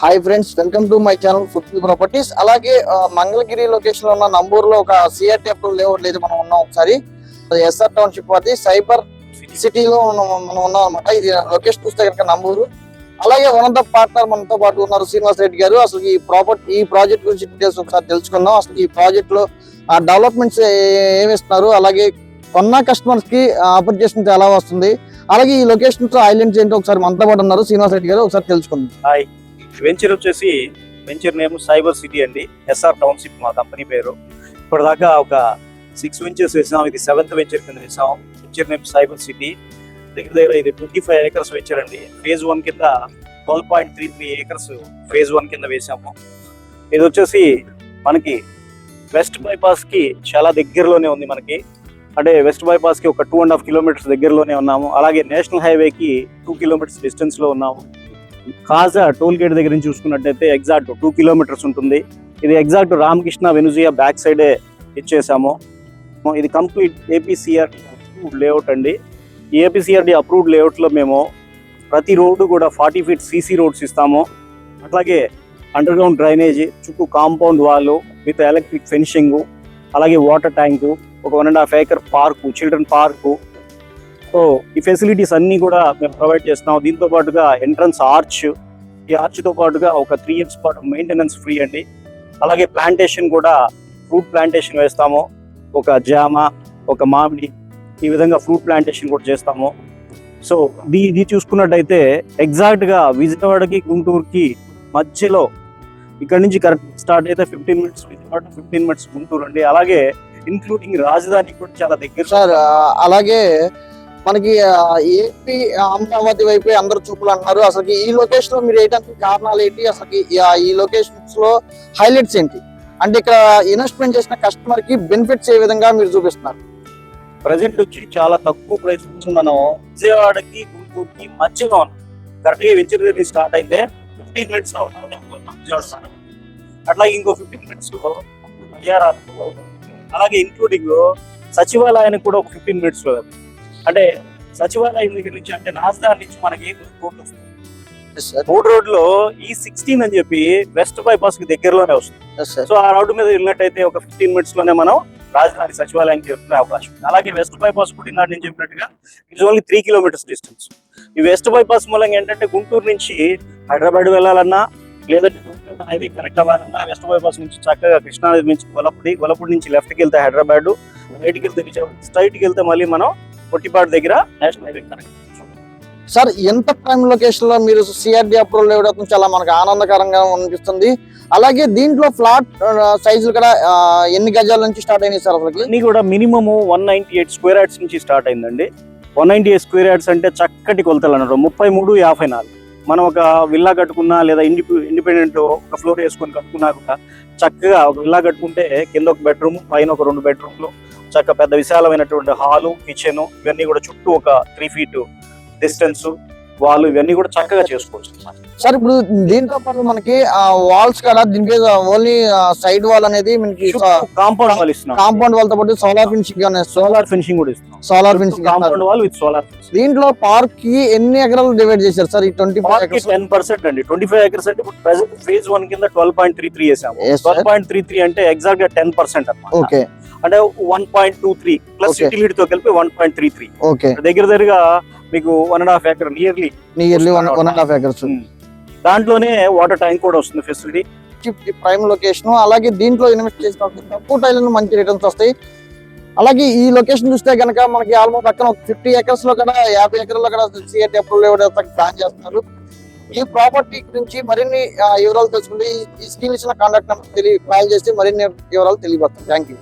Hi friends, welcome to my channel food properties. అలాగే Mangalagiri location లో ఉన్న నంబూరులో ఒక సిఆర్టీ అప్రూవల్ లేఅవుట్ లేదు మనం ఉన్నాం. ఒకసారి ఎస్ఆర్ టౌన్షిప్ అది సైబర్ సిటీలో మనం ఉన్నాం అనమాట. ఇది లొకేషన్ చూస్తే కనుక నంబూరు. అలాగే వన్ ఆఫ్ ద పార్ట్నర్ మనతో పాటు ఉన్నారు శ్రీనివాస్ రెడ్డి గారు. అసలు ఈ ప్రాజెక్ట్ గురించి డీటెయిల్స్ ఒకసారి తెలుసుకుందాం. అసలు ఈ ప్రాజెక్ట్ లో డెవలప్మెంట్స్ ఏమి ఇస్తున్నారు, అలాగే కొన్న కస్టమర్స్ కి అప్రిషియేషన్ ఎలా వస్తుంది, అలాగే ఈ లొకేషన్ హైలైట్స్ ఏంటో ఒకసారి మనతో పాటు ఉన్నారు శ్రీనివాస్ రెడ్డి గారు. ఒకసారి తెలుసుకుందాం. హాయ్, వెంచర్ వచ్చేసి వెంచర్ నేమ్ సైబర్ సిటీ అండి. ఎస్ఆర్ టౌన్షిప్ మా కంపెనీ పేరు. ఇప్పటిదాకా ఒక 6 వెంచర్స్ వేసాం. ఇది 7th వెంచర్ కింద వేసాం. Venture name cyber city. దగ్గర ఇది 25 acres వెంచర్ అండి. ఫేజ్ 1 కింద 12.33 acres ఫేజ్ 1 కింద వేసాము. ఇది వచ్చేసి మనకి వెస్ట్ బైపాస్ కి చాలా దగ్గరలోనే ఉంది. మనకి అంటే వెస్ట్ బైపాస్ కి ఒక 2.5 kilometers దగ్గరలోనే ఉన్నాము. అలాగే నేషనల్ హైవేకి 2 kilometers డిస్టెన్స్ లో ఉన్నాము. కాజా టోల్ గేట్ దగ్గర నుంచి చూసుకున్నట్టయితే ఎగ్జాక్ట్ 2 kilometers ఉంటుంది. ఇది ఎగ్జాక్ట్ రామకృష్ణ వెనుజియా బ్యాక్ సైడే ఇచ్చేసాము. ఇది కంప్లీట్ ఏపీసీఆర్టీ అప్రూవ్డ్ లేఅవుట్ అండి. ఈ ఏపీసీఆర్టీ అప్రూవ్డ్ లేఅవుట్ లో మేము ప్రతి రోడ్డు కూడా 40 feet సీసీ రోడ్స్ ఇస్తాము. అట్లాగే అండర్ గ్రౌండ్ డ్రైనేజీ, చుట్టూ కాంపౌండ్ వాళ్ళు విత్ ఎలక్ట్రిక్ ఫెన్షింగ్, అలాగే వాటర్ ట్యాంకు, ఒక 1.5 acre park, children park. So ఈ ఫెసిలిటీస్ అన్ని కూడా మేము ప్రొవైడ్ చేస్తున్నాం. దీంతో పాటుగా ఎంట్రన్స్ ఆర్చ్, ఈ ఆర్చ్ తో పాటుగా ఒక 3 years పాటు మెయింటెనెన్స్ ఫ్రీ అండి. అలాగే ప్లాంటేషన్ కూడా, ఫ్రూట్ ప్లాంటేషన్ వేస్తాము. ఒక జామ, ఒక మామిడి, ఈ విధంగా ఫ్రూట్ ప్లాంటేషన్ కూడా చేస్తాము. సో ఇది చూసుకున్నట్టయితే ఎగ్జాక్ట్ గా విజయవాడకి గుంటూరుకి మధ్యలో, ఇక్కడ నుంచి కరెక్ట్ స్టార్ట్ అయితే 15 minutes విజయవాడ, 15 minutes గుంటూరు అండి. అలాగే ఇంక్లూడింగ్ రాజధాని కూడా చాలా దగ్గర సార్. అలాగే మనకి ఏపీ అమరావతి వైపు అందరు చూపులు అంటున్నారు. అసలు ఈ లొకేషన్ లో మీరు వేయడానికి కారణాలు ఏంటి, అసలు ఈ లొకేషన్స్ లో హైలైట్స్ ఏంటి, అంటే ఇక్కడ ఇన్వెస్ట్మెంట్ చేసిన కస్టమర్ కి బెనిఫిట్స్ ఏ విధంగా మీరు చూపిస్తున్నారు? ప్రజెంట్ వచ్చి చాలా తక్కువ ప్రైస్ మనం విజయవాడకి గుంటూరుకి మధ్యలో కరెక్ట్ గా వెంచర్ దగ్గర స్టార్ట్ అయితే 15 minutes అట్లా ఇంకో 15 minutes అలాగే ఇంక్లూడింగ్ సచివాలయానికి కూడా ఒక 15 minutes లో. అంటే సచివాలయం దగ్గర నుంచి, అంటే నాజదార్ నుంచి మనకి రోడ్లు వస్తుంది. 3 రోడ్లో ఈ 16 అని చెప్పి వెస్ట్ బైపాస్ కి దగ్గరలోనే వస్తుంది. సో ఆ రోడ్డు మీద వెళ్ళినట్టయితే ఒక 15 minutes లోనే మనం రాజధాని సచివాలయానికి చేరుకునే అవకాశం ఉంది. అలాగే వెస్ట్ బైపాస్ కూడా ఇందాక నేను చెప్పినట్టుగా ఇట్స్ ఓన్లీ 3 kilometers డిస్టెన్స్. ఈ వెస్ట్ బైపాస్ మూలంగా ఏంటంటే గుంటూరు నుంచి హైదరాబాద్ వెళ్ళాలన్నా, లేదంటే హైవే కరెక్ట్ అవ్వాలన్నా వెస్ట్ బైపాస్ నుంచి చక్కగా కృష్ణానది నుంచి గొల్లపూడి నుంచి లెఫ్ట్కి వెళ్తే హైదరాబాద్, రైట్కి వెళ్తే విజయవాడ, స్ట్రైట్కి వెళ్తే మళ్ళీ మనం పొట్టిపాడు దగ్గర నేషనల్ హైవే కరెక్ట్. సార్, ఎంత ప్రైమ్ లొకేషన్ లో మీరు సిఆర్డీ అప్రూవల్ ఇవ్వడం చాలా మనకు ఆనందకరంగా అనిపిస్తుంది. అలాగే దీంట్లో ఫ్లాట్ సైజులు కూడా ఎన్ని గజాల నుంచి స్టార్ట్ అయినాయి సార్? అసలు అన్ని కూడా మినిమం 198 square yards నుంచి స్టార్ట్ అయిందండి. 198 square yards అంటే చక్కటి కొలతలు అన్నారు. 33-54. మనం ఒక విల్లా కట్టుకున్నా, లేదా ఇండిపెండెంట్ ఒక ఫ్లోర్ వేసుకొని కట్టుకున్నా కూడా చక్కగా ఒక విల్లా కట్టుకుంటే కింద ఒక బెడ్రూమ్, పైన ఒక 2 bedrooms, చక్క పెద్ద విశాలమైనటువంటి హాలు, కిచెన్, ఇవన్నీ కూడా చుట్టూ ఒక 3 feet డిస్టెన్స్ వాళ్ళు, ఇవన్నీ కూడా చక్కగా చేసుకోవచ్చు సార్. ఇప్పుడు దీంతో పాటు మనకి వాల్స్ కదా, దీనికి ఓన్లీ సైడ్ వాల్ అనేది మనకి కాంపౌండ్ వాల్ ఇస్తున్నాం. కాంపౌండ్ వాల్ తో పాటు సోలార్ ఫినిషింగ్ కూడా ఇస్తున్నాం. Solar finishing compound wall with solar. దీంట్లో పార్క్ కి ఎన్ని ఎకరాలు డివైడ్ చేశారు సార్? ఈ 10% అండి. 25 acres అంటే ప్రెసెంట్ ఫేజ్ 1 కింద 12.33 వేసాము. 12.33 అంటే ఎగ్జాక్ట్ గా 10% అన్నమాట. ఓకే, అంటే 1.23 ప్లస్ యూటిలిటీ తో కలిపి 1.33. ఓకే, దగ్గరగా మీకు 1.5 acre నియర్లీ 1.5 acres. దాంట్లోనే వాటర్ ట్యాంక్ కూడా వస్తుంది ఫెసిలిటీ. Prime location. అలాగే దీంట్లో ఇన్వెస్ట్ చేసిన తక్కువ టైంలో మంచి రిటర్న్స్ వస్తాయి. అలాగే ఈ లొకేషన్ చూస్తే కనుక మనకి ఆల్మోస్ట్ పక్కన 50 acres లో కూడా 50 acres లో కూడా సిఆర్టీ అప్రూవల్ ప్లాన్ చేస్తున్నారు. ఈ ప్రాపర్టీ గురించి మరిన్ని వివరాలు తెలుసుకుంటే ఈ స్కీమ్ ఇచ్చిన కాంటాక్ట్ నెంబర్ కాల్ చేసి మరిన్ని వివరాలు తెలియబడతాయి. Thank you.